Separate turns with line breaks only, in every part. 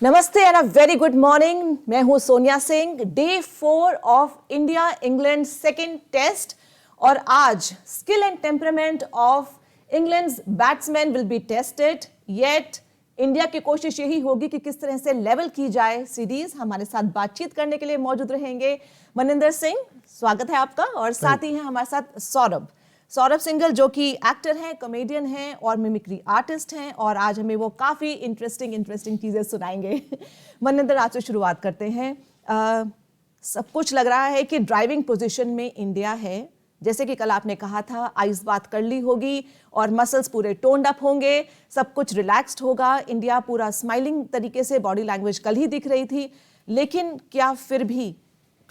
नमस्ते and a very good morning. मैं हूं Sonia Singh. Day 4 of India England second test और आज skill and temperament of England's batsman will be tested. Yet India की कोशिश यही होगी कि किस तरह से लेवल की जाए सीरीज। हमारे साथ बातचीत करने के लिए मौजूद रहेंगे मनिंदर सिंह, स्वागत है आपका, और साथ ही हैं हमारे साथ सौरभ सिंघल जो कि एक्टर हैं, कॉमेडियन हैं और मिमिक्री आर्टिस्ट हैं, और आज हमें वो काफ़ी इंटरेस्टिंग चीज़ें सुनाएंगे। मनिंदर, आज से शुरुआत करते हैं। सब कुछ लग रहा है कि ड्राइविंग पोजीशन में इंडिया है। जैसे कि कल आपने कहा था, आइस बात कर ली होगी और मसल्स पूरे टोन्ड अप होंगे, सब कुछ रिलैक्स्ड होगा। इंडिया पूरा स्माइलिंग तरीके से, बॉडी लैंग्वेज कल ही दिख रही थी। लेकिन क्या फिर भी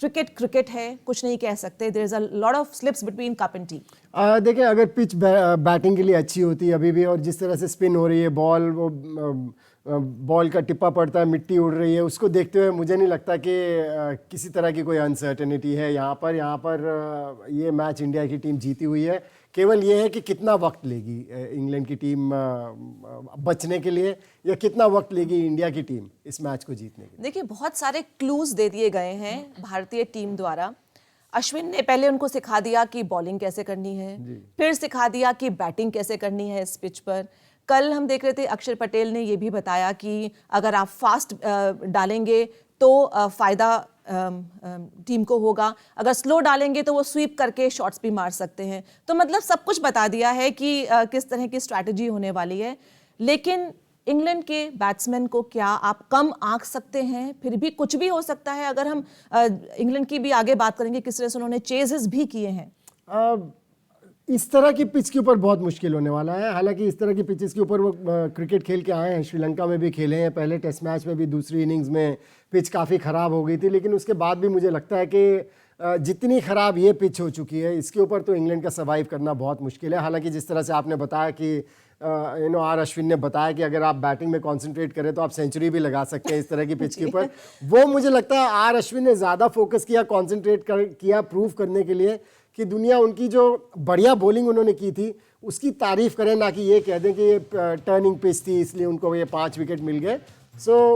क्रिकेट है, कुछ नहीं कह सकते। There is a lot of slips between cup and tea.
देखिए, अगर पिच बैटिंग के लिए अच्छी होती है अभी भी, और जिस तरह से स्पिन हो रही है बॉल का टिप्पा पड़ता है, मिट्टी उड़ रही है, उसको देखते हुए मुझे नहीं लगता कि किसी तरह की कोई अनसर्टेनिटी है यहाँ पर ये मैच इंडिया की टीम जीती हुई है। केवल ये है कि कितना वक्त लेगी इंग्लैंड की टीम बचने के लिए, या कितना वक्त लेगी इंडिया की टीम इस मैच को जीतने के लिए।
देखिए, बहुत सारे क्लूज दे दिए गए हैं भारतीय टीम द्वारा। अश्विन ने पहले उनको सिखा दिया कि बॉलिंग कैसे करनी है, फिर सिखा दिया कि बैटिंग कैसे करनी है इस पिच पर। कल हम देख रहे थे, अक्षर पटेल ने ये भी बताया कि अगर आप फास्ट डालेंगे तो फायदा टीम को होगा, अगर स्लो डालेंगे तो वो स्वीप करके शॉट्स भी मार सकते हैं। तो मतलब सब कुछ बता दिया है कि किस तरह की स्ट्रैटेजी होने वाली है। लेकिन इंग्लैंड के बैट्समैन को क्या आप कम आंक सकते हैं? फिर भी कुछ भी हो सकता है। अगर हम इंग्लैंड की भी आगे बात करेंगे, किस तरह से उन्होंने चेजेस भी किए हैं।
इस तरह की पिच के ऊपर बहुत मुश्किल होने वाला है। हालांकि इस तरह की पिचेस के ऊपर वो क्रिकेट खेल के आए हैं, श्रीलंका में भी खेले हैं, पहले टेस्ट मैच में भी दूसरी इनिंग्स में पिच काफ़ी ख़राब हो गई थी, लेकिन उसके बाद भी मुझे लगता है कि जितनी ख़राब ये पिच हो चुकी है, इसके ऊपर तो इंग्लैंड का सर्वाइव करना बहुत मुश्किल है। हालांकि जिस तरह से आपने बताया कि आर अश्विन ने बताया कि अगर आप बैटिंग में कंसंट्रेट करें तो आप सेंचुरी भी लगा सकते हैं इस तरह की पिच के ऊपर। वो मुझे लगता है आर अश्विन ने ज़्यादा फोकस किया, कंसंट्रेट किया प्रूव करने के लिए कि दुनिया उनकी जो बढ़िया बॉलिंग उन्होंने की थी उसकी तारीफ करें, ना कि ये कह दें कि ये टर्निंग पिच थी इसलिए उनको ये 5 विकेट मिल गए।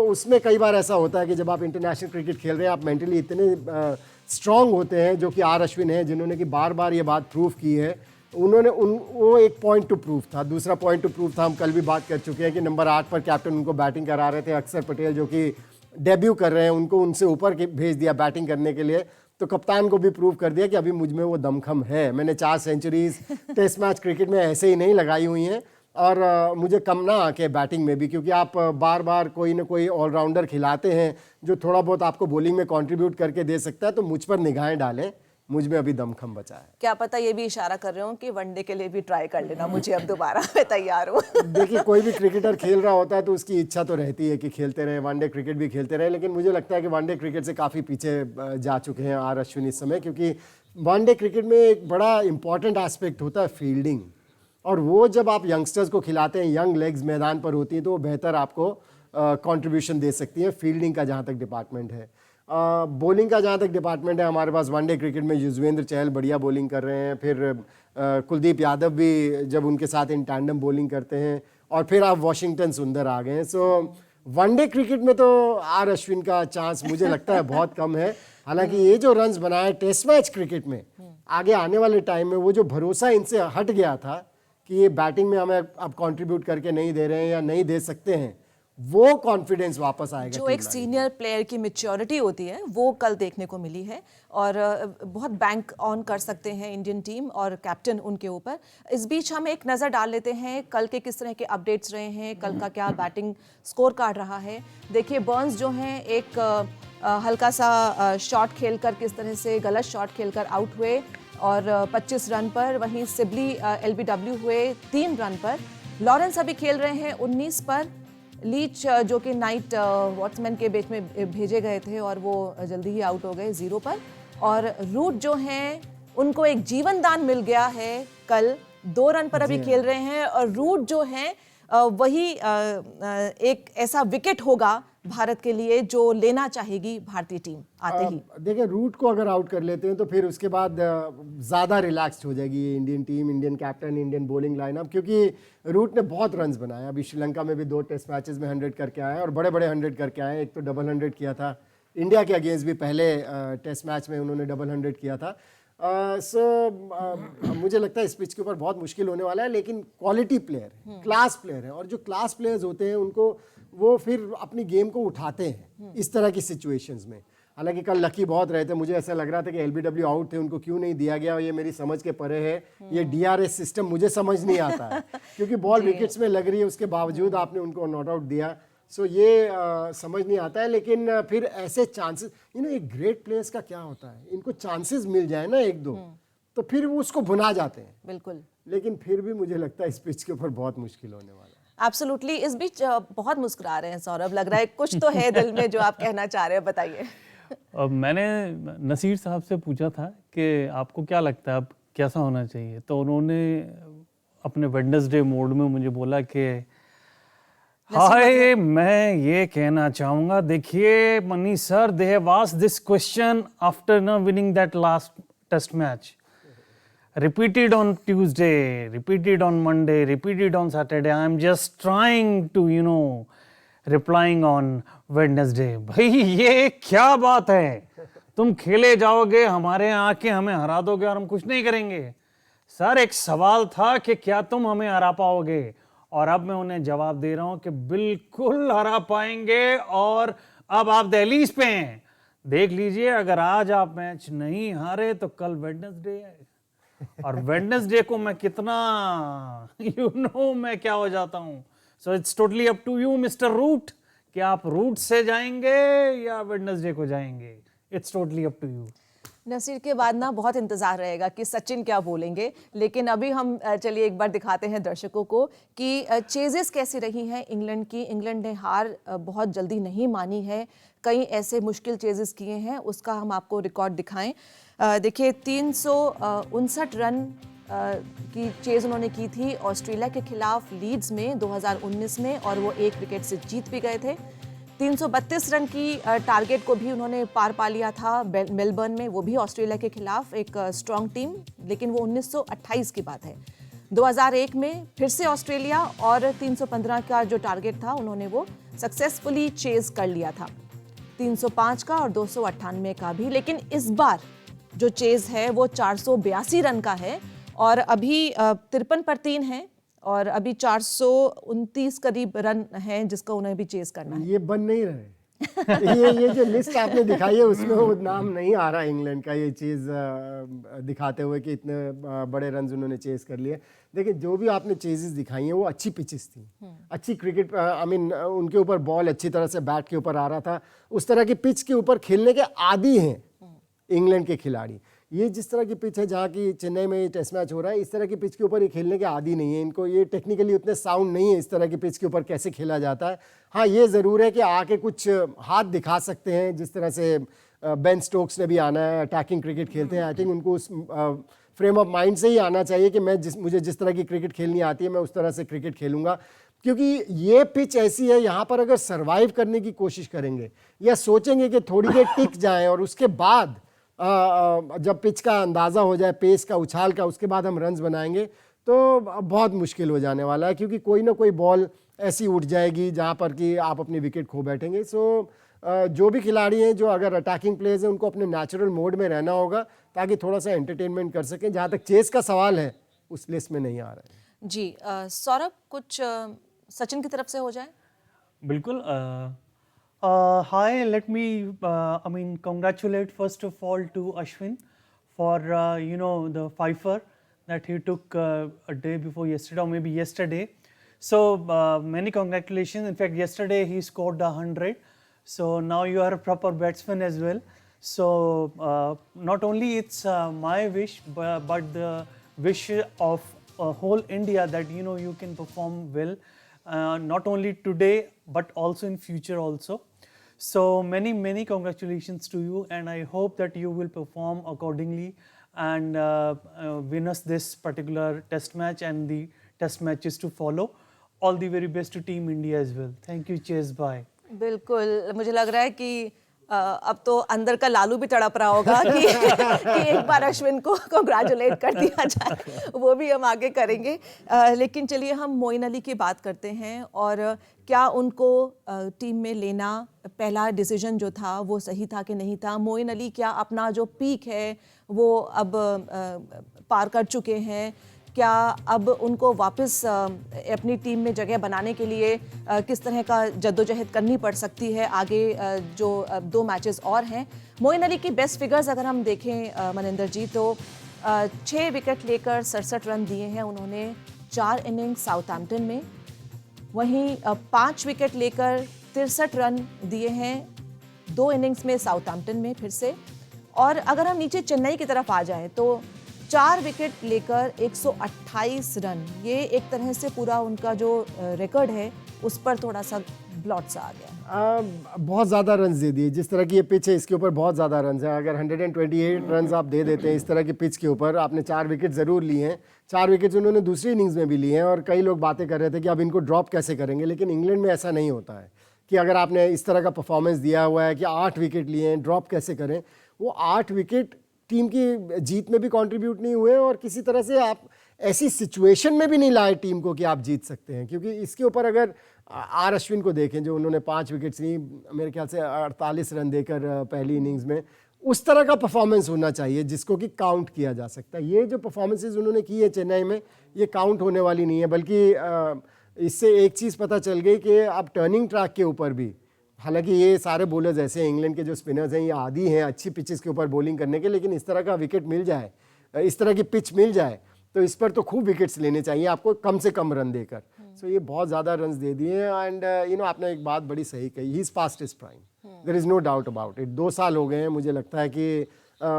उसमें कई बार ऐसा होता है कि जब आप इंटरनेशनल क्रिकेट खेल रहे हैं, आप मेंटली इतने स्ट्रांग होते हैं, जो कि आर अश्विन है, जिन्होंने कि बार बार ये बात प्रूव की है। वो एक पॉइंट टू प्रूफ था। दूसरा पॉइंट टू प्रूफ था, हम कल भी बात कर चुके हैं कि नंबर 8 पर कैप्टन उनको बैटिंग करा रहे थे, अक्षर पटेल जो कि डेब्यू कर रहे हैं, उनको उनसे ऊपर भेज दिया बैटिंग करने के लिए। तो कप्तान को भी प्रूव कर दिया कि अभी मुझ में वो दमखम है। मैंने 4 सेंचुरीज टेस्ट मैच क्रिकेट में ऐसे ही नहीं लगाई हुई हैं, और मुझे कम ना आके बैटिंग में भी, क्योंकि आप बार बार कोई ना कोई ऑलराउंडर खिलाते हैं जो थोड़ा बहुत आपको बॉलिंग में कंट्रीब्यूट करके दे सकता है। तो मुझ पर निगाहें डालें, मुझ में अभी दमखम बचा है।
क्या पता ये भी इशारा कर रहे हो कि वनडे के लिए भी ट्राई कर लेना मुझे, अब दोबारा मैं तैयार हूँ।
देखिए, कोई भी क्रिकेटर खेल रहा होता है तो उसकी इच्छा तो रहती है कि खेलते रहे, वनडे क्रिकेट भी खेलते रहे, लेकिन मुझे लगता है कि वनडे क्रिकेट से काफ़ी पीछे जा चुके हैं आर अश्विन इस समय, क्योंकि वनडे क्रिकेट में एक बड़ा इंपॉर्टेंट एस्पेक्ट होता है फील्डिंग, और वो जब आप यंगस्टर्स को खिलाते हैं, यंग लेग्स मैदान पर होती हैं, तो वो बेहतर आपको कंट्रीब्यूशन दे सकती है। फील्डिंग का जहाँ तक डिपार्टमेंट है, बॉलिंग का जहाँ तक डिपार्टमेंट है, हमारे पास वनडे क्रिकेट में युजवेंद्र चहल बढ़िया बॉलिंग कर रहे हैं, फिर कुलदीप यादव भी जब उनके साथ इन टैंडम बॉलिंग करते हैं, और फिर आप वॉशिंगटन सुंदर आ गए हैं। वनडे क्रिकेट में तो आर अश्विन का चांस मुझे लगता है बहुत कम है। हालांकि ये जो रन्स बनाए टेस्ट मैच क्रिकेट में, आगे आने वाले टाइम में वो जो भरोसा इनसे हट गया था कि ये बैटिंग में हमें अब कंट्रीब्यूट करके नहीं दे रहे हैं या नहीं दे सकते हैं, वो कॉन्फिडेंस वापस आएगा।
जो एक सीनियर प्लेयर की मैच्योरिटी होती है वो कल देखने को मिली है, और बहुत बैंक ऑन कर सकते हैं इंडियन टीम और कैप्टन उनके ऊपर। इस बीच हम एक नज़र डाल लेते हैं कल के किस तरह के अपडेट्स रहे हैं, कल का क्या बैटिंग स्कोर कार्ड रहा है। देखिए, बर्न्स जो हैं एक हल्का सा शॉट खेलकर, किस तरह से गलत शॉट खेलकर आउट हुए और 25 रन पर। वहीं सिबली LBW हुए 3 रन पर। लॉरेंस अभी खेल रहे हैं 19 पर। लीच जो कि नाइट वॉट्समैन के बीच में भेजे गए थे और वो जल्दी ही आउट हो गए 0 पर। और रूट जो हैं उनको एक जीवन दान मिल गया है, कल 2 रन पर अभी खेल रहे हैं। और रूट जो हैं वही एक ऐसा विकेट होगा भारत के लिए जो लेना चाहेगी भारतीय टीम आते ही?
देखिए, रूट को अगर आउट कर लेते हैं तो फिर उसके बाद ज़्यादा रिलैक्स्ड हो जाएगी ये Indian team, Indian captain, Indian bowling lineup, क्योंकि रूट ने बहुत रन्स बनाए। अभी श्रीलंका में भी 2 टेस्ट मैचेस में 100 करके आए और बड़े बड़े 100 करके आए। एक तो डबल 100 किया था इंडिया के अगेंस्ट भी, पहले टेस्ट मैच में उन्होंने डबल 100 किया था। मुझे लगता है इस पिच के ऊपर बहुत मुश्किल होने वाला है, लेकिन क्वालिटी प्लेयर है, क्लास प्लेयर है, और जो क्लास प्लेयर्स होते हैं उनको वो फिर अपनी गेम को उठाते हैं इस तरह की सिचुएशंस में। हालांकि कल लकी बहुत रहे थे, मुझे ऐसा लग रहा था कि एलबीडब्ल्यू आउट थे, उनको क्यों नहीं दिया गया, ये मेरी समझ के परे है। ये डीआरएस सिस्टम मुझे समझ नहीं आता है क्योंकि बॉल विकेट्स में लग रही है, उसके बावजूद आपने उनको नॉट आउट दिया। सो ये समझ नहीं आता है। लेकिन फिर ऐसे चांसेस, एक ग्रेट प्लेयर्स का क्या होता है, इनको चांसेस मिल जाए ना एक दो, तो फिर वो उसको भुना जाते हैं।
बिल्कुल।
लेकिन फिर भी मुझे लगता है इस पिच के ऊपर बहुत मुश्किल होने वाला है।
एब्सोल्युटली। इस बीच बहुत मुस्कुरा रहे हैं सौरभ, लग रहा है कुछ तो है दिल में जो आप कहना चाह रहे हैं, बताइए।
मैंने नसीर साहब से पूछा था कि आपको क्या लगता है अब कैसा होना चाहिए, तो उन्होंने अपने वेडनेसडे मोड में मुझे बोला कि हाय, मैं ये कहना चाहूँगा, देखिए Mani sir, they have asked this question after न winning that last test match, repeated on Tuesday, repeated on Monday, repeated on Saturday. I am just trying to, replying on Wednesday. भाई ये क्या बात है, तुम खेले जाओगे, हमारे यहाँ आके हमें हरा दोगे और हम कुछ नहीं करेंगे। सर, एक सवाल था कि क्या तुम हमें हरा पाओगे, और अब मैं उन्हें जवाब दे रहा हूं कि बिल्कुल हरा पाएंगे, और अब आप दहलीज पे हैं। देख लीजिए, अगर आज आप मैच नहीं हारे तो कल वेडनेसडे है, और वेडनेसडे को मैं कितना मैं क्या हो जाता हूं। So it's totally up to you mister Root, कि आप रूट से जाएंगे या वेडनेसडे को जाएंगे। It's totally up to you.
Nasser के बाद ना बहुत इंतजार रहेगा कि सचिन क्या बोलेंगे, लेकिन अभी हम चलिए एक बार दिखाते हैं दर्शकों को कि चेजेस कैसी रही हैं इंग्लैंड की। इंग्लैंड ने हार बहुत जल्दी नहीं मानी है, कई ऐसे मुश्किल चेजेस किए हैं, उसका हम आपको रिकॉर्ड दिखाएं। देखिए, 359 रन की चेज उन्होंने की थी ऑस्ट्रेलिया के खिलाफ लीड्स में 2019 में, और वो 1 विकेट से जीत भी गए थे। 332 रन की टारगेट को भी उन्होंने पार पा लिया था मेलबर्न में, वो भी ऑस्ट्रेलिया के खिलाफ एक स्ट्रॉन्ग टीम, लेकिन वो 1928 की बात है। 2001 में फिर से ऑस्ट्रेलिया, और 315 का जो टारगेट था उन्होंने वो सक्सेसफुली चेज कर लिया था, 305 का और 298 का भी। लेकिन इस बार जो चेज है वो 482 रन का है, और अभी 53 पर 3 है, और अभी 429 करीब रन हैं जिसका उन्हें भी चेज करना है।
ये बन नहीं रहे ये जो लिस्ट आपने दिखाई है उसमें वो नाम नहीं आ रहा इंग्लैंड का, ये चीज़ दिखाते हुए कि इतने बड़े रन उन्होंने चेज कर लिए। देखिए, जो भी आपने चेजेस दिखाई हैं वो अच्छी पिचेस थी, अच्छी क्रिकेट, उनके ऊपर बॉल अच्छी तरह से बैट के ऊपर आ रहा था, उस तरह की पिच के ऊपर खेलने के आदी हैं इंग्लैंड के खिलाड़ी। ये जिस तरह की पिच है, जहाँ की चेन्नई में टेस्ट मैच हो रहा है, इस तरह की पिच के ऊपर ये खेलने के आदी नहीं है, इनको ये टेक्निकली उतने साउंड नहीं है इस तरह की पिच के ऊपर कैसे खेला जाता है। हाँ, ये ज़रूर है कि आके कुछ हाथ दिखा सकते हैं, जिस तरह से बेन स्टोक्स ने भी आना है, अटैकिंग क्रिकेट खेलते हैं। आई थिंक उनको उस फ्रेम ऑफ माइंड से ही आना चाहिए कि मुझे जिस तरह की क्रिकेट खेलनी आती है मैं उस तरह से क्रिकेट खेलूंगा, क्योंकि ये पिच ऐसी है, यहाँ पर अगर सर्वाइव करने की कोशिश करेंगे या सोचेंगे कि थोड़ी देर टिक जाएं और उसके बाद जब पिच का अंदाज़ा हो जाए, पेस का, उछाल का, उसके बाद हम रन्स बनाएंगे, तो बहुत मुश्किल हो जाने वाला है, क्योंकि कोई ना कोई बॉल ऐसी उठ जाएगी जहाँ पर कि आप अपनी विकेट खो बैठेंगे। सो जो भी खिलाड़ी हैं, जो अगर अटैकिंग प्लेयर्स हैं, उनको अपने नेचुरल मोड में रहना होगा ताकि थोड़ा सा एंटरटेनमेंट कर सकें। जहाँ तक चेस का सवाल है, उस लिस्ट में नहीं आ रहा है।
जी सौरभ, कुछ सचिन की तरफ से हो जाए।
बिल्कुल। Hi, let me, congratulate first of all to Ashwin for, the fifer that he took a day before yesterday, or maybe yesterday. So, many congratulations. In fact, yesterday he scored 100. So, now you are a proper batsman as well. So, not only it's my wish, but the wish of whole India that, you can perform well, not only today, but also in future also. So many congratulations to you, and I hope that you will perform accordingly and win us this particular test match and the test matches to follow. All the very best to Team India as well. Thank you. Cheers. Bye.
बिल्कुल, मुझे लग रहा है कि अब तो अंदर का लालू भी तड़प रहा होगा कि कि एक बार अश्विन को कॉन्ग्रेचुलेट कर दिया जाए, वो भी हम आगे करेंगे। लेकिन चलिए हम मोइन अली की बात करते हैं, और क्या उनको टीम में लेना पहला डिसीजन जो था वो सही था कि नहीं था? मोइन अली क्या अपना जो पीक है वो अब पार कर चुके हैं? क्या अब उनको वापस अपनी टीम में जगह बनाने के लिए किस तरह का जद्दोजहद करनी पड़ सकती है आगे जो 2 मैचेस और हैं? मोइन अली की बेस्ट फिगर्स अगर हम देखें मनिंदर जी, तो 6 विकेट लेकर 67 रन दिए हैं उन्होंने 4 इनिंग्स साउथहैम्पटन में। वहीं 5 विकेट लेकर 63 रन दिए हैं 2 इनिंग्स में साउथहैम्पटन में फिर से। और अगर हम नीचे चेन्नई की तरफ आ जाएं तो 4 विकेट लेकर 128 रन, ये एक तरह से पूरा उनका जो रिकॉर्ड है उस पर थोड़ा सा ब्लॉट सा आ गया।
बहुत ज़्यादा रन्स दे दिए। जिस तरह की ये पिच है इसके ऊपर बहुत ज़्यादा रन्स हैं। अगर 128 रन्स आप दे देते हैं इस तरह की पिच के ऊपर, आपने 4 विकेट ज़रूर लिए हैं, 4 विकेट्स उन्होंने दूसरी इनिंग्स में भी लिए हैं, और कई लोग बातें कर रहे थे कि अब इनको ड्रॉप कैसे करेंगे, लेकिन इंग्लैंड में ऐसा नहीं होता है कि अगर आपने इस तरह का परफॉर्मेंस दिया हुआ है कि 8 विकेट लिए हैं, ड्रॉप कैसे करें। वो 8 विकेट टीम की जीत में भी कंट्रीब्यूट नहीं हुए, और किसी तरह से आप ऐसी सिचुएशन में भी नहीं लाए टीम को कि आप जीत सकते हैं। क्योंकि इसके ऊपर अगर आर अश्विन को देखें, जो उन्होंने 5 विकेट्स ली, मेरे ख्याल से 48 रन देकर पहली इनिंग्स में, उस तरह का परफॉर्मेंस होना चाहिए जिसको कि काउंट किया जा सकता है। ये जो परफॉर्मेंसेज उन्होंने की है चेन्नई में, ये काउंट होने वाली नहीं है। बल्कि इससे एक चीज़ पता चल गई कि आप टर्निंग ट्रैक के ऊपर भी, हालांकि ये सारे बॉलर्स ऐसे हैं, इंग्लैंड के जो स्पिनर्स हैं ये आदी हैं अच्छी पिचेस के ऊपर बॉलिंग करने के, लेकिन इस तरह का विकेट मिल जाए, इस तरह की पिच मिल जाए, तो इस पर तो खूब विकेट्स लेने चाहिए आपको कम से कम रन देकर। सो ये बहुत ज़्यादा रन्स दे दिए। एंड आपने एक बात बड़ी सही कही, he is past his prime, there is no doubt about it. 2 साल हो गए हैं, मुझे लगता है कि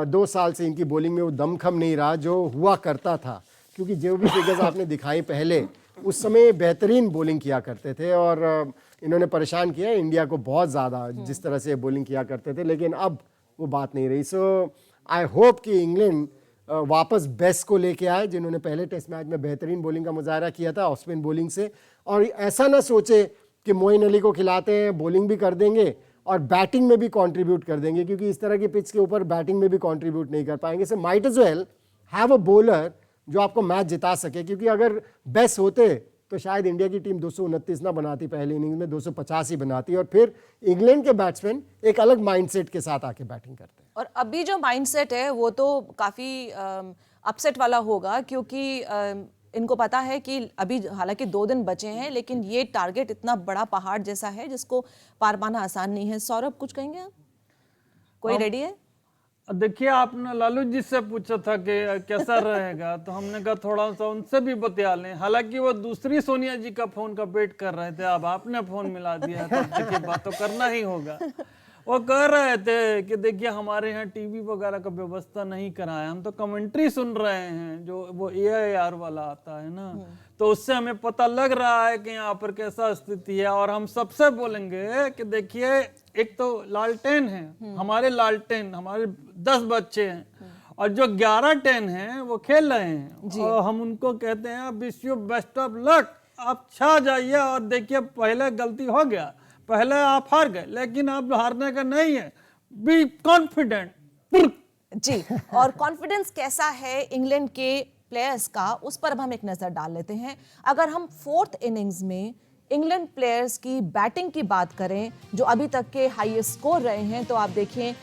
2 साल से इनकी बॉलिंग में वो दमखम नहीं रहा जो हुआ करता था। क्योंकि जो भी फिगर्स आपने दिखाई पहले, उस समय बेहतरीन बॉलिंग किया करते थे, और इन्होंने परेशान किया इंडिया को बहुत ज़्यादा जिस तरह से बॉलिंग किया करते थे, लेकिन अब वो बात नहीं रही। सो आई होप कि इंग्लैंड वापस बेस्ट को लेके आए, जिन्होंने पहले टेस्ट मैच में बेहतरीन बॉलिंग का मुजाहरा किया था ऑफ स्पिन बॉलिंग से, और ऐसा ना सोचे कि मोइन अली को खिलाते हैं, बॉलिंग भी कर देंगे और बैटिंग में भी कंट्रीब्यूट कर देंगे, क्योंकि इस तरह की पिच के ऊपर बैटिंग में भी कंट्रीब्यूट नहीं कर पाएंगे। So might as well have a bowler जो आपको मैच जिता सके, क्योंकि अगर बेस्ट होते तो शायद इंडिया की टीम 229 ना बनाती, पहली इनिंग्स में 250 ही बनाती, और फिर इंग्लैंड के बैट्समैन एक अलग माइंडसेट के साथ आके बैटिंग करते हैं।
और अभी जो माइंडसेट है वो तो काफ़ी अपसेट वाला होगा, क्योंकि इनको पता है कि अभी हालांकि 2 दिन बचे हैं, लेकिन ये टारगेट इतना बड़ा पहाड़ जैसा है जिसको पार पाना आसान नहीं है। सौरभ, कुछ कहेंगे आप? कोई रेडी है?
देखिए, आपने लालू जी से पूछा था कि कैसा रहेगा, तो हमने कहा थोड़ा सा उनसे भी बतिया लें। हालांकि वो दूसरी सोनिया जी का फोन का वेट कर रहे थे, अब आपने फोन मिला दिया, तो देखिए बात तो करना ही होगा। वो कह रहे थे कि देखिए हमारे यहाँ टीवी वगैरह का व्यवस्था नहीं कराया, हम तो कमेंट्री सुन रहे हैं जो वो AIR वाला आता है ना, तो उससे हमें पता लग रहा है कि यहाँ पर कैसा स्थिति है। और हम सबसे बोलेंगे कि देखिए, एक तो लालटेन है, हमारे लालटेन, हमारे 10 बच्चे हैं, और जो 11-10 हैं वो खेल रहे हैं, और हम उनको कहते हैं wish you best of luck, आप छा जाइए। और देखिए, पहले गलती हो गया, पहले आप हार गए, लेकिन अब हारने का नहीं है, बी कॉन्फिडेंट
जी। और कॉन्फिडेंस कैसा है इंग्लैंड के प्लेयर्स का, उस पर अब हम एक नजर डाल लेते हैं। अगर हम 4th इनिंग्स में इंग्लैंड प्लेयर्स की बैटिंग की बात करें जो अभी तक के हाईएस्ट स्कोर रहे हैं, तो आप देखें,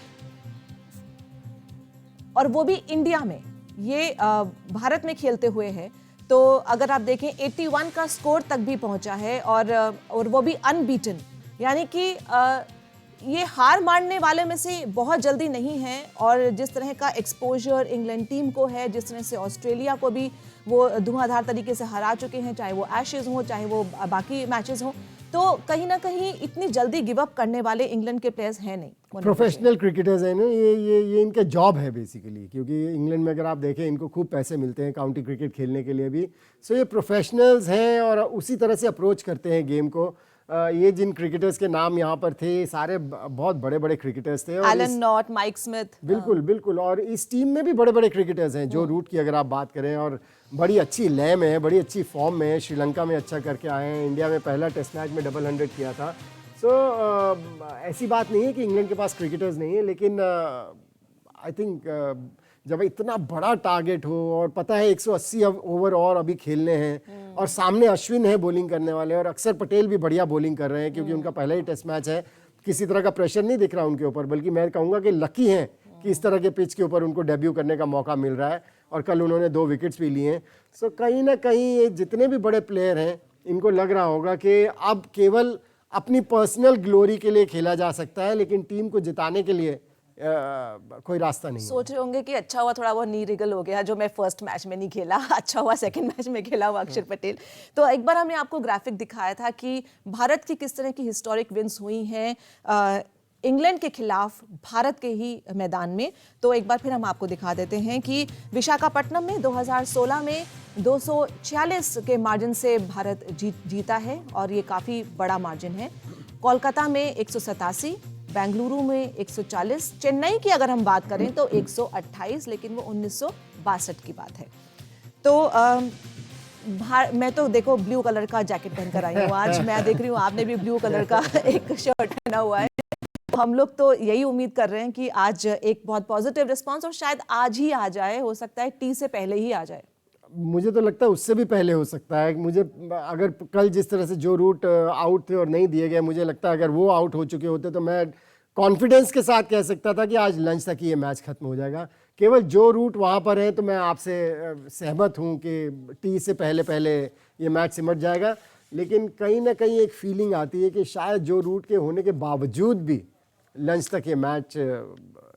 और वो भी इंडिया में, ये भारत में खेलते हुए है, तो अगर आप देखें 81 का स्कोर तक भी पहुंचा है, और वो भी अनबीटन, यानी कि ये हार मानने वाले में से बहुत जल्दी नहीं है। और जिस तरह का एक्सपोजर इंग्लैंड टीम को है, जिस तरह से ऑस्ट्रेलिया को भी वो धुआंधार तरीके से हरा चुके हैं, चाहे वो एशेज हो चाहे वो बाकी मैचेस हो, तो कहीं ना कहीं इतनी जल्दी गिव अप करने वाले इंग्लैंड के प्लेयर्स हैं नहीं।
प्रोफेशनल क्रिकेटर्स हैं ना, ये इनका जॉब है बेसिकली, क्योंकि इंग्लैंड में अगर आप देखें इनको खूब पैसे मिलते हैं काउंटी क्रिकेट खेलने के लिए भी। सो ये प्रोफेशनल्स हैं और उसी तरह से अप्रोच करते हैं गेम को। ये जिन क्रिकेटर्स के नाम यहाँ पर थे सारे बहुत बड़े बड़े क्रिकेटर्स थे,
एलन नॉट, माइक स्मिथ,
बिल्कुल बिल्कुल, और इस टीम में भी बड़े बड़े क्रिकेटर्स हैं। जो रूट की अगर आप बात करें, और बड़ी अच्छी लय में है, बड़ी अच्छी फॉर्म में है, श्रीलंका में अच्छा करके आए हैं, इंडिया में पहला टेस्ट मैच में डबल 100 किया था। ऐसी बात नहीं है कि इंग्लैंड के पास क्रिकेटर्स नहीं है, लेकिन आई थिंक जब इतना बड़ा टारगेट हो और पता है 180 ओवर और अभी खेलने हैं और सामने अश्विन है बॉलिंग करने वाले और अक्षर पटेल भी बढ़िया बॉलिंग कर रहे हैं क्योंकि उनका पहला ही टेस्ट मैच है, किसी तरह का प्रेशर नहीं दिख रहा उनके ऊपर, बल्कि मैं कहूँगा कि लकी हैं कि इस तरह के पिच के ऊपर उनको डेब्यू करने का मौका मिल रहा है और कल उन्होंने 2 विकेट्स भी लिए हैं। सो कहीं ना कहीं ये जितने भी बड़े प्लेयर हैं इनको लग रहा होगा कि अब केवल अपनी पर्सनल ग्लोरी के लिए खेला जा सकता है, लेकिन टीम को जिताने के लिए कोई रास्ता नहीं है।
सोच रहे होंगे कि अच्छा हुआ थोड़ा वो नी रिगल हो गया जो मैं फर्स्ट मैच में नहीं खेला, अच्छा हुआ सेकंड मैच में खेला हुआ अक्षर पटेल। तो एक बार हमने आपको ग्राफिक दिखाया था कि भारत की किस तरह की हिस्टोरिक विंस हुई हैं इंग्लैंड के खिलाफ भारत के ही मैदान में। तो एक बार फिर हम आपको दिखा देते हैं कि विशाखापट्टनम में 2016 में 246 के मार्जिन से भारत जीता है और ये काफ़ी बड़ा मार्जिन है। कोलकाता में 187, बेंगलुरु में 140, चेन्नई की अगर हम बात करें तो 128, लेकिन वो 1962 की बात है। तो मैं तो देखो ब्लू कलर का जैकेट पहनकर आई हूँ आज, मैं देख रही हूँ आपने भी ब्लू कलर का एक शर्ट पहना हुआ है। हम लोग तो यही उम्मीद कर रहे हैं कि आज एक बहुत पॉजिटिव रिस्पांस और शायद आज ही आ जाए, हो सकता है टी से पहले ही आ जाए।
मुझे तो लगता है उससे भी पहले हो सकता है। मुझे अगर कल जिस तरह से जो रूट आउट थे और नहीं दिए गए, मुझे लगता है अगर वो आउट हो चुके होते तो मैं कॉन्फिडेंस के साथ कह सकता था कि आज लंच तक ये मैच खत्म हो जाएगा। केवल जो रूट वहाँ पर है तो मैं आपसे सहमत हूँ कि टी से पहले पहले ये मैच सिमट जाएगा, लेकिन कहीं ना कहीं एक फीलिंग आती है कि शायद जो रूट के होने के बावजूद भी लंच तक ये मैच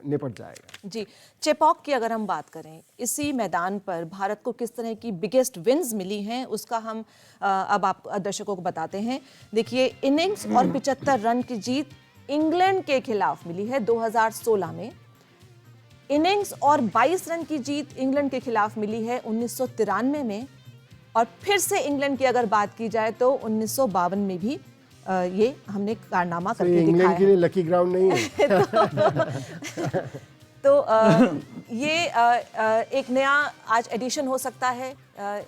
निपट जाएगा।
जी, चेपॉक की अगर हम बात करें, इसी मैदान पर भारत को किस तरह की बिगेस्ट विन्स मिली हैं उसका हम अब आप दर्शकों को बताते हैं। देखिए, इनिंग्स और 75 रन की जीत इंग्लैंड के खिलाफ मिली है 2016 में। इनिंग्स और 22 रन की जीत इंग्लैंड के खिलाफ मिली है 1993 में, और फिर से इंग्लैंड की अगर बात की जाए तो 1952 में भी ये हमने कारनामा करके दिखाया है।
इंग्लैंड के लिए लकी ग्राउंड नहीं है।
तो ये एक नया आज एडिशन हो सकता है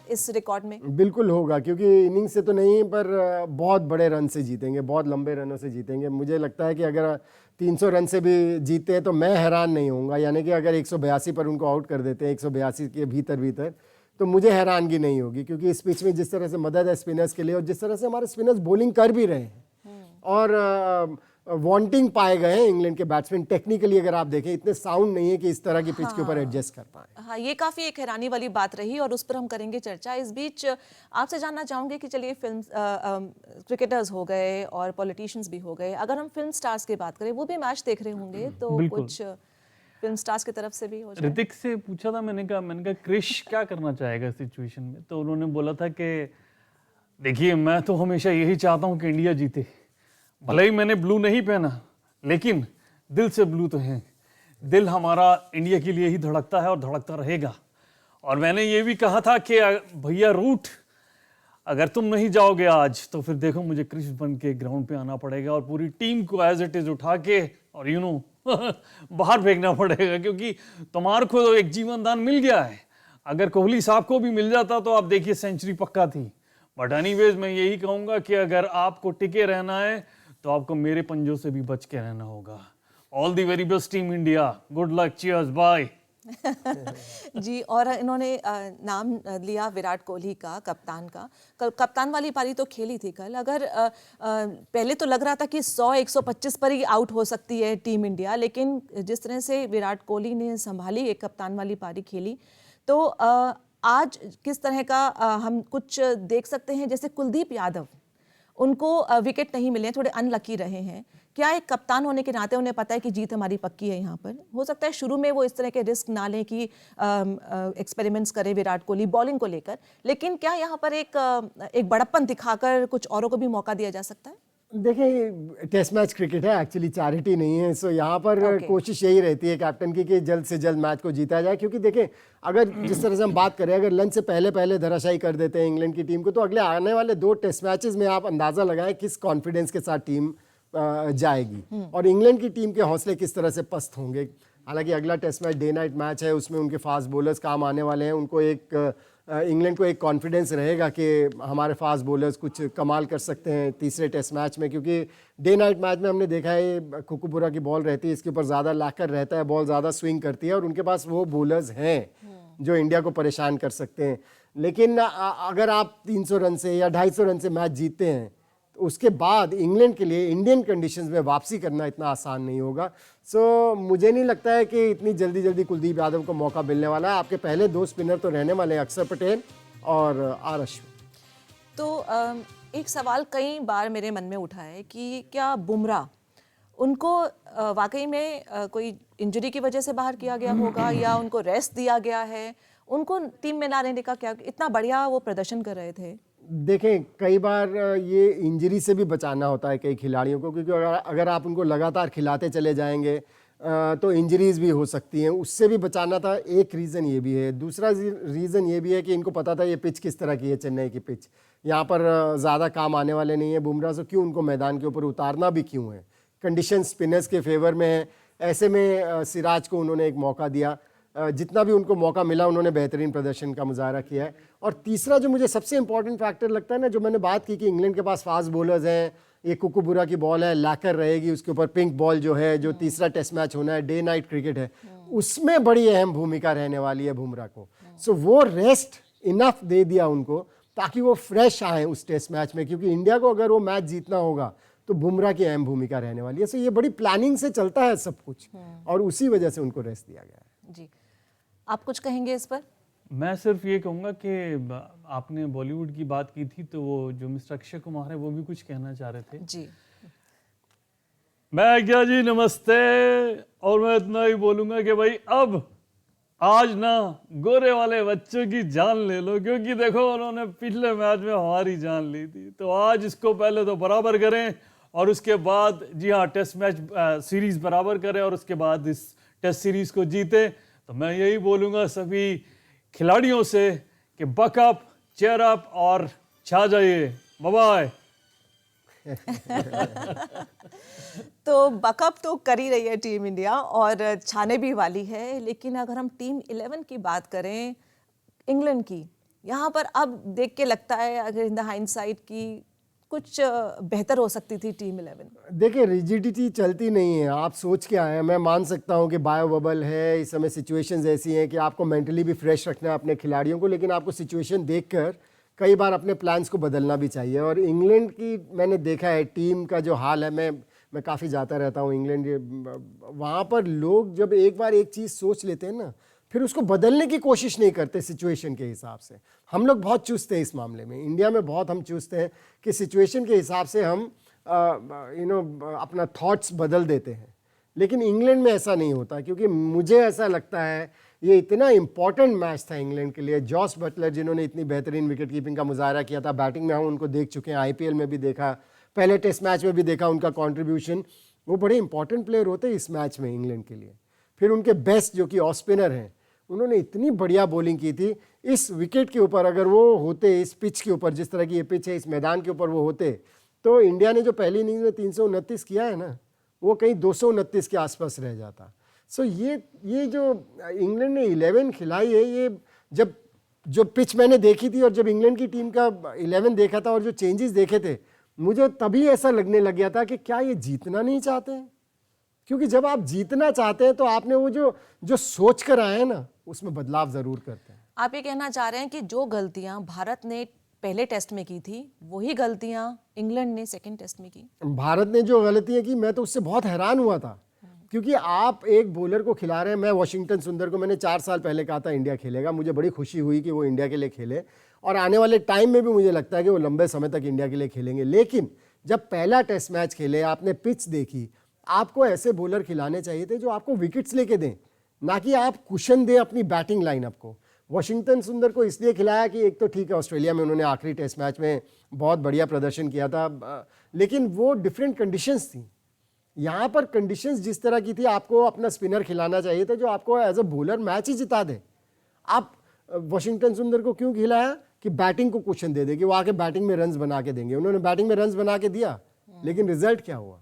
इस रिकॉर्ड में।
बिल्कुल होगा, क्योंकि इनिंग से तो नहीं पर बहुत बड़े रन से जीतेंगे, बहुत लंबे रनों से जीतेंगे। मुझे लगता है कि अगर 300 रन से भी जीते हैं तो मैं हैरान नहीं होऊंगा, यानी कि अगर 182 पर उनको आउट कर देते हैं 182 के भीतर तो मुझे हैरानगी नहीं होगी, क्योंकि इस पिच में जिस तरह से मदद है स्पिनर्स के लिए और जिस तरह से हमारे स्पिनर्स बॉलिंग कर भी रहे हैं और वांटिंग पाए गए हैं इंग्लैंड के बैट्समैन। टेक्निकली अगर आप देखें इतने साउंड नहीं है कि इस तरह की पिच के ऊपर एडजस्ट कर पाए।
हाँ, ये काफ़ी एक हैरानी वाली बात रही और उस पर हम करेंगे चर्चा। इस बीच आपसे जानना चाहूँगी कि चलिए फिल्म क्रिकेटर्स हो गए और पॉलिटिशियंस भी हो गए, अगर हम फिल्म स्टार्स की बात करें वो भी मैच देख रहे होंगे, तो कुछ फिल्म स्टार्स की तरफ से भी हो जाए।
ऋतिक से पूछा था मैंने कहा क्रिश क्या करना चाहेगा सिचुएशन में, तो उन्होंने बोला था कि देखिए मैं तो हमेशा यही चाहता हूँ कि इंडिया जीते, भले ही मैंने ब्लू नहीं पहना लेकिन दिल से ब्लू तो है, दिल हमारा इंडिया के लिए ही धड़कता है और धड़कता रहेगा। और मैंने ये भी कहा था कि भैया रूट अगर तुम नहीं जाओगे आज तो फिर देखो मुझे क्रिश बन के ग्राउंड पे आना पड़ेगा और पूरी टीम को एज इट इज उठा के और बाहर फेंकना पड़ेगा, क्योंकि तुम्हारे को तो एक जीवन दान मिल गया है। अगर कोहली साहब को भी मिल जाता तो आप देखिए सेंचुरी पक्का थी। बट एनीवेज मैं यही कहूंगा कि अगर आपको टिके रहना है तो आपको मेरे पंजों से भी बच के रहना होगा। All the very best team India, good luck, cheers, bye.
जी, और इन्होंने नाम लिया विराट कोहली का, कप्तान का। कप्तान वाली पारी तो खेली थी कल। अगर पहले तो लग रहा था कि 100-125 पर ही आउट हो सकती है टीम इंडिया, लेकिन जिस तरह से विराट कोहली ने संभाली एक कप्तान वाली पारी खेली, तो आज किस तरह का हम कुछ देख सकते हैं। जैसे कुलदीप यादव, उनको विकेट नहीं मिले, थोड़े अनलकी रहे हैं। क्या एक कप्तान होने के नाते उन्हें पता है कि जीत हमारी पक्की है यहाँ पर? हो सकता है शुरू में वो इस तरह के रिस्क ना लें कि एक्सपेरिमेंट्स करें विराट कोहली बॉलिंग को लेकर, लेकिन क्या यहाँ पर एक बड़प्पन दिखाकर कुछ औरों को भी मौका दिया जा सकता है?
देखिए, टेस्ट मैच क्रिकेट है, एक्चुअली चैरिटी नहीं है। सो यहाँ पर कोशिश यही रहती है कैप्टन की कि जल्द से जल्द मैच को जीता जाए, क्योंकि देखें अगर जिस तरह से हम बात करें, अगर लंच से पहले पहले धराशायी कर देते हैं इंग्लैंड की टीम को, तो अगले आने वाले 2 टेस्ट मैचेस में आप अंदाज़ा लगाएं किस कॉन्फिडेंस के साथ टीम जाएगी और इंग्लैंड की टीम के हौसले किस तरह से पस्त होंगे। हालांकि अगला test match day night match है, उसमें उनके फास्ट बॉलर्स काम आने वाले हैं, उनको एक इंग्लैंड को एक कॉन्फिडेंस रहेगा कि हमारे फास्ट बॉलर्स कुछ कमाल कर सकते हैं तीसरे टेस्ट मैच में, क्योंकि डे नाइट मैच में हमने देखा है कुकुपुरा की बॉल रहती है, इसके ऊपर ज़्यादा लैकर रहता है, बॉल ज़्यादा स्विंग करती है और उनके पास वो बॉलर्स हैं जो इंडिया को परेशान कर सकते हैं। लेकिन अगर आप 300 रन से या 250 रन से मैच जीतते हैं तो उसके बाद इंग्लैंड के लिए इंडियन कंडीशंस में वापसी करना इतना आसान नहीं होगा। सो मुझे नहीं लगता है कि इतनी जल्दी जल्दी कुलदीप यादव को मौका मिलने वाला है। आपके पहले 2 स्पिनर तो रहने वाले हैं, अक्षर पटेल और आर अश्विन।
तो एक सवाल कई बार मेरे मन में उठा है कि क्या बुमराह उनको वाकई में कोई इंजरी की वजह से बाहर किया गया होगा या उनको रेस्ट दिया गया है? उनको टीम में ना रहने का क्या, इतना बढ़िया वो प्रदर्शन कर रहे थे।
देखें, कई बार ये इंजरी से भी बचाना होता है कई खिलाड़ियों को, क्योंकि अगर आप उनको लगातार खिलाते चले जाएंगे तो इंजरीज भी हो सकती हैं, उससे भी बचाना था। एक रीज़न ये भी है। दूसरा रीज़न ये भी है कि इनको पता था ये पिच किस तरह की है, चेन्नई की पिच, यहाँ पर ज़्यादा काम आने वाले नहीं है बुमराह, से क्यों उनको मैदान के ऊपर उतारना भी क्यों है। कंडीशन स्पिनर्स के फेवर में है, ऐसे में सिराज को उन्होंने एक मौका दिया। जितना भी उनको मौका मिला उन्होंने बेहतरीन प्रदर्शन का मुजाहरा किया है। और तीसरा जो मुझे सबसे इंपॉर्टेंट फैक्टर लगता है ना, जो मैंने बात की कि इंग्लैंड के पास फास्ट बॉलर्स हैं, ये कुकुबुरा की बॉल है, लैकर रहेगी, उसके ऊपर पिंक बॉल जो है, जो तीसरा टेस्ट मैच होना है, डे नाइट क्रिकेट है, उसमें बड़ी अहम भूमिका रहने वाली है बुमराह को। सो वो रेस्ट इनफ दे दिया उनको ताकि वो फ्रेश आए उस टेस्ट मैच में, क्योंकि इंडिया को अगर वो मैच जीतना होगा तो बुमराह की अहम भूमिका रहने वाली है। सो ये बड़ी प्लानिंग से चलता है सब कुछ और उसी वजह से उनको रेस्ट दिया गया है।
जी, आप कुछ कहेंगे इस पर?
मैं सिर्फ ये कहूँगा कि आपने बॉलीवुड की बात की थी, तो वो जो मिस्टर अक्षय कुमार है वो भी कुछ कहना चाह रहे थे।
जी,
मैं क्या जी, नमस्ते। और मैं इतना ही बोलूँगा कि भाई अब आज ना गोरे वाले बच्चों की जान ले लो, क्योंकि देखो उन्होंने पिछले मैच में हमारी जान ली थी, तो आज इसको पहले तो बराबर करें और उसके बाद जी हाँ टेस्ट मैच सीरीज बराबर करें और उसके बाद इस टेस्ट सीरीज को जीते। तो मैं यही बोलूँगा सभी खिलाड़ियों से कि बक अप, चेयर अप और छा जाइए। Bye bye.
तो बकअप तो कर ही रही है टीम इंडिया और छाने भी वाली है, लेकिन अगर हम टीम 11 की बात करें इंग्लैंड की, यहाँ पर अब देख के लगता है अगर इन द हाइंडसाइट की कुछ बेहतर हो सकती थी टीम 11।
देखिए, रिजिडिटी चलती नहीं है। आप सोच के आए हैं, मैं मान सकता हूँ कि बायो बबल है, इस समय सिचुएशंस ऐसी हैं कि आपको मेंटली भी फ्रेश रखना है अपने खिलाड़ियों को, लेकिन आपको सिचुएशन देखकर कई बार अपने प्लान्स को बदलना भी चाहिए। और इंग्लैंड की मैंने देखा है टीम का जो हाल है, मैं काफ़ी जाता रहता हूँ इंग्लैंड, वहाँ पर लोग जब एक बार एक चीज़ सोच लेते हैं ना, फिर उसको बदलने की कोशिश नहीं करते सिचुएशन के हिसाब से। हम लोग बहुत चुस्त हैं इस मामले में, इंडिया में बहुत हम चुस्त हैं कि सिचुएशन के हिसाब से हम अपना थॉट्स बदल देते हैं। लेकिन इंग्लैंड में ऐसा नहीं होता, क्योंकि मुझे ऐसा लगता है ये इतना इंपॉर्टेंट मैच था इंग्लैंड के लिए। जॉस बटलर जिन्होंने इतनी बेहतरीन विकेट कीपिंग का मुजाहरा किया था, बैटिंग में हम उनको देख चुके हैं, IPL में भी देखा, पहले टेस्ट मैच में भी देखा उनका कंट्रीब्यूशन। वो बड़े इंपॉर्टेंट प्लेयर होते हैं इस मैच में इंग्लैंड के लिए। फिर उनके बेस्ट जो कि ऑफ स्पिनर हैं, उन्होंने इतनी बढ़िया बॉलिंग की थी। इस विकेट के ऊपर अगर वो होते, इस पिच के ऊपर, जिस तरह की ये पिच है, इस मैदान के ऊपर वो होते, तो इंडिया ने जो पहली इनिंग्स में 329 किया है ना, वो कहीं 229 के आसपास रह जाता। सो ये जो इंग्लैंड ने 11 खिलाई है, ये जब जो पिच मैंने देखी थी और जब इंग्लैंड की टीम का 11 देखा था और जो चेंजेस देखे थे, मुझे तभी ऐसा लगने लग गया था कि क्या ये जीतना नहीं चाहते हैं। क्योंकि जब आप जीतना चाहते हैं तो आपने वो जो सोच कर आए हैं ना, उसमें बदलाव ज़रूर करते हैं।
आप ये कहना चाह रहे हैं कि जो गलतियां भारत ने पहले टेस्ट में की थी, वही गलतियां इंग्लैंड ने सेकंड टेस्ट में की।
भारत ने जो गलतियां की, मैं तो उससे बहुत हैरान हुआ था, क्योंकि आप एक बॉलर को खिला रहे हैं। मैं वाशिंगटन सुंदर को मैंने 4 साल पहले कहा था इंडिया खेलेगा, मुझे बड़ी खुशी हुई कि वो इंडिया के लिए खेले और आने वाले टाइम में भी मुझे लगता है कि वो लंबे समय तक इंडिया के लिए खेलेंगे। लेकिन जब पहला टेस्ट मैच खेले, आपने पिच देखी, आपको ऐसे बॉलर खिलाने चाहिए थे जो आपको विकेट्स लेके दें, ना कि आप कुशन दें अपनी बैटिंग लाइनअप को। वाशिंगटन सुंदर को इसलिए खिलाया कि एक तो ठीक है, ऑस्ट्रेलिया में उन्होंने आखिरी टेस्ट मैच में बहुत बढ़िया प्रदर्शन किया था, लेकिन वो डिफरेंट कंडीशंस थी। यहाँ पर कंडीशंस जिस तरह की थी, आपको अपना स्पिनर खिलाना चाहिए था जो आपको एज अ बॉलर मैच ही जिता दे। आप वाशिंगटन सुंदर को क्यों खिलाया कि बैटिंग को कुशन दे दे, कि वो आके बैटिंग में रन्स बना के देंगे। उन्होंने बैटिंग में रन्स बना के दिया, लेकिन रिजल्ट क्या हुआ?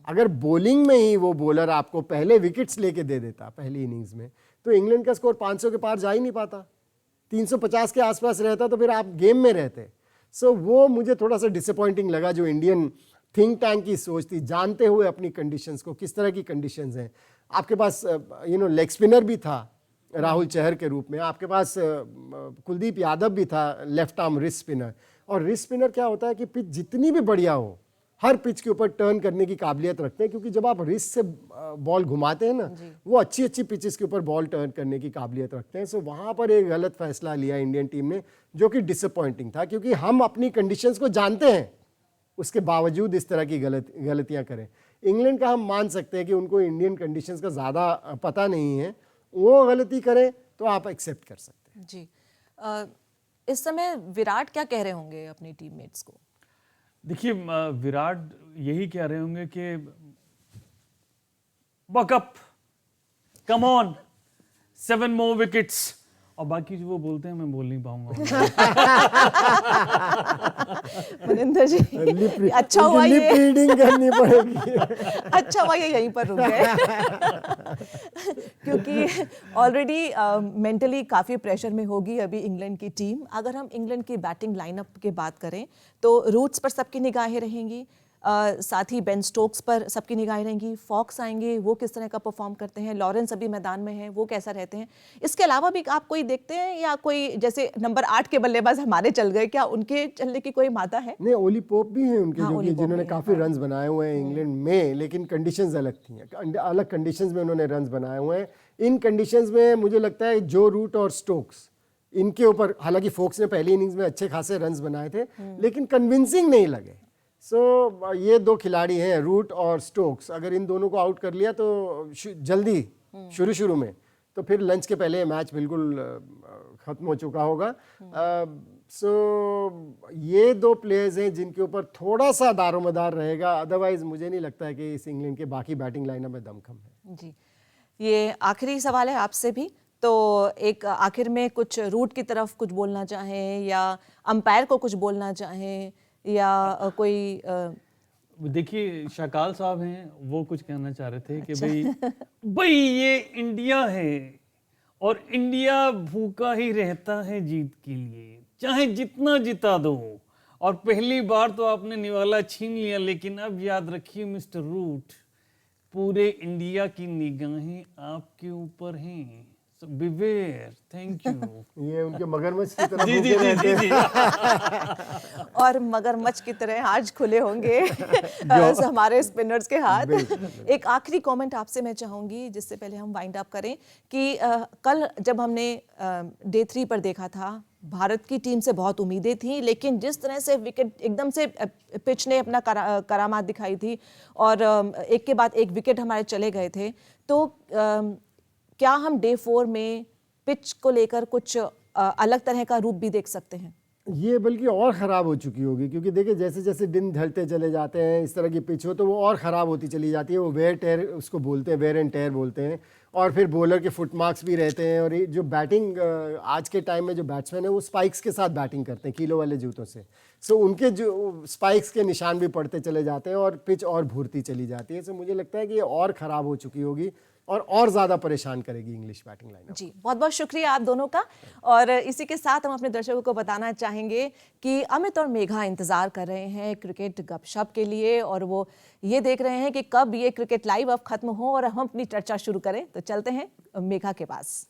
अगर बॉलिंग में ही वो बॉलर आपको पहले विकेट्स लेके दे देता पहली इनिंग्स में, तो इंग्लैंड का स्कोर 500 के पार जा ही नहीं पाता। 350 के आसपास रहता तो फिर आप गेम में रहते। सो वो मुझे थोड़ा सा डिसअपॉइंटिंग लगा, जो इंडियन थिंक टैंक की सोच थी, जानते हुए अपनी कंडीशंस को, किस तरह की कंडीशंस हैं। आपके पास लेग स्पिनर भी था राहुल चहर के रूप में, आपके पास कुलदीप यादव भी था लेफ्ट आर्म रिस्ट स्पिनर। और रिस्ट स्पिनर क्या होता है कि पिच जितनी भी बढ़िया हो, हर पिच के ऊपर टर्न करने की काबिलियत रखते हैं, क्योंकि जब आप रिस्ट से बॉल घुमाते हैं ना, वो अच्छी अच्छी पिचेस के ऊपर बॉल टर्न करने की काबिलियत रखते हैं। सो वहाँ पर एक गलत फैसला लिया इंडियन टीम ने, जो कि डिसअपॉइंटिंग था, क्योंकि हम अपनी कंडीशंस को जानते हैं, उसके बावजूद इस तरह की गलतियाँ करें। इंग्लैंड का हम मान सकते हैं कि उनको इंडियन कंडीशंस का ज़्यादा पता नहीं है, वो गलती करें तो आप एक्सेप्ट कर सकते हैं।
जी, इस समय विराट क्या कह रहे होंगे अपनी टीममेट्स को?
देखिए, विराट यही कह रहे होंगे कि buck up, come on, 7 more wickets, और बाकी जो वो बोलते हैं मैं बोल नहीं पाऊंगा।
मनिंदर जी, अच्छा हुआ ये
रीडिंग करनी पड़ेगी।
अच्छा हुआ ये यहीं पर रुक गए, क्योंकि ऑलरेडी मेंटली काफ़ी प्रेशर में होगी अभी इंग्लैंड की टीम। अगर हम इंग्लैंड की बैटिंग लाइनअप की बात करें तो रूट्स पर सबकी निगाहें रहेंगी, साथ ही बेन स्टोक्स पर सबकी निगाहें रहेंगी, फॉक्स आएंगे, वो किस तरह का परफॉर्म करते हैं, लॉरेंस अभी मैदान में हैं, वो कैसा रहते हैं। इसके अलावा भी आप कोई देखते हैं, या कोई जैसे नंबर 8 के बल्लेबाज हमारे चल गए, क्या उनके चलने की कोई मादा है?
नहीं, ओली पोप भी हैं उनके,
हाँ,
जो
ओली
कि
पोप
जिन्होंने
भी
काफ़ी रन्स बनाए हुए हैं इंग्लैंड में, लेकिन कंडीशंस अलग थी, अलग कंडीशंस में उन्होंने रन्स बनाए हुए हैं। इन कंडीशंस में मुझे लगता है जो रूट और स्टोक्स, इनके ऊपर, हालांकि फोक्स ने पहली इनिंग्स में अच्छे खासे रन्स बनाए थे, लेकिन कन्विंसिंग नहीं लगे। सो ये 2 खिलाड़ी हैं, रूट और स्टोक्स, अगर इन दोनों को आउट कर लिया तो जल्दी शुरू में, तो फिर लंच के पहले मैच बिल्कुल ख़त्म हो चुका होगा। सो ये 2 प्लेयर्स हैं जिनके ऊपर थोड़ा सा दारोमदार रहेगा, अदरवाइज मुझे नहीं लगता है कि इस इंग्लैंड के बाकी बैटिंग लाइनअप में दमखम है।
जी, ये आखिरी सवाल है आपसे भी, तो एक आखिर में कुछ रूट की तरफ कुछ बोलना चाहें, या अंपायर को कुछ बोलना चाहें, या कोई
देखिए, शाकाल साहब हैं, वो कुछ कहना चाह रहे थे कि भाई ये इंडिया है, और इंडिया भूखा ही रहता है जीत के लिए, चाहे जितना जिता दो। और पहली बार तो आपने निवाला छीन लिया, लेकिन अब याद रखिए मिस्टर रूट, पूरे इंडिया की निगाहें आपके ऊपर हैं। So beware, thank you।
ये उनके मगरमच्छ की तरह
जी जी
भूखे
जी
रहते
जी
हैं।
जी।
और मगरमच्छ की तरह आज खुले होंगे हमारे स्पिनर्स के हाथ। एक आखिरी कमेंट आपसे मैं चाहूंगी, जिससे पहले हम वाइंड अप करें, कि कल जब हमने डे 3 पर देखा था, भारत की टीम से बहुत उम्मीदें थी, लेकिन जिस तरह से विकेट एकदम से पिच ने अपना करामात दिखाई थी, और एक के बाद एक विकेट हमारे चले गए थे, तो क्या हम डे 4 में पिच को लेकर कुछ अलग तरह का रूप भी देख सकते हैं?
ये बल्कि और ख़राब हो चुकी होगी, क्योंकि देखिए जैसे जैसे दिन ढलते चले जाते हैं, इस तरह की पिच हो तो वो और ख़राब होती चली जाती है। वो वेयर टेयर उसको बोलते हैं, वेयर एंड टेयर बोलते हैं, और फिर बॉलर के फुट मार्क्स भी रहते हैं। और ये जो बैटिंग आज के टाइम में जो बैट्समैन है वो स्पाइक्स के साथ बैटिंग करते हैं, कीलो वाले जूतों से। सो उनके जो स्पाइक्स के निशान भी पड़ते चले जाते हैं, और पिच और भूरती चली जाती है। सो मुझे लगता है कि ये और ख़राब हो चुकी होगी, और ज़्यादा परेशान करेगी इंग्लिश बैटिंग लाइन।
जी, बहुत बहुत शुक्रिया आप दोनों का। और इसी के साथ हम अपने दर्शकों को बताना चाहेंगे कि अमित और मेघा इंतज़ार कर रहे हैं क्रिकेट गपशप के लिए, और वो ये देख रहे हैं कि कब ये क्रिकेट लाइव अब खत्म हो और हम अपनी चर्चा शुरू करें। तो चलते हैं मेघा के पास।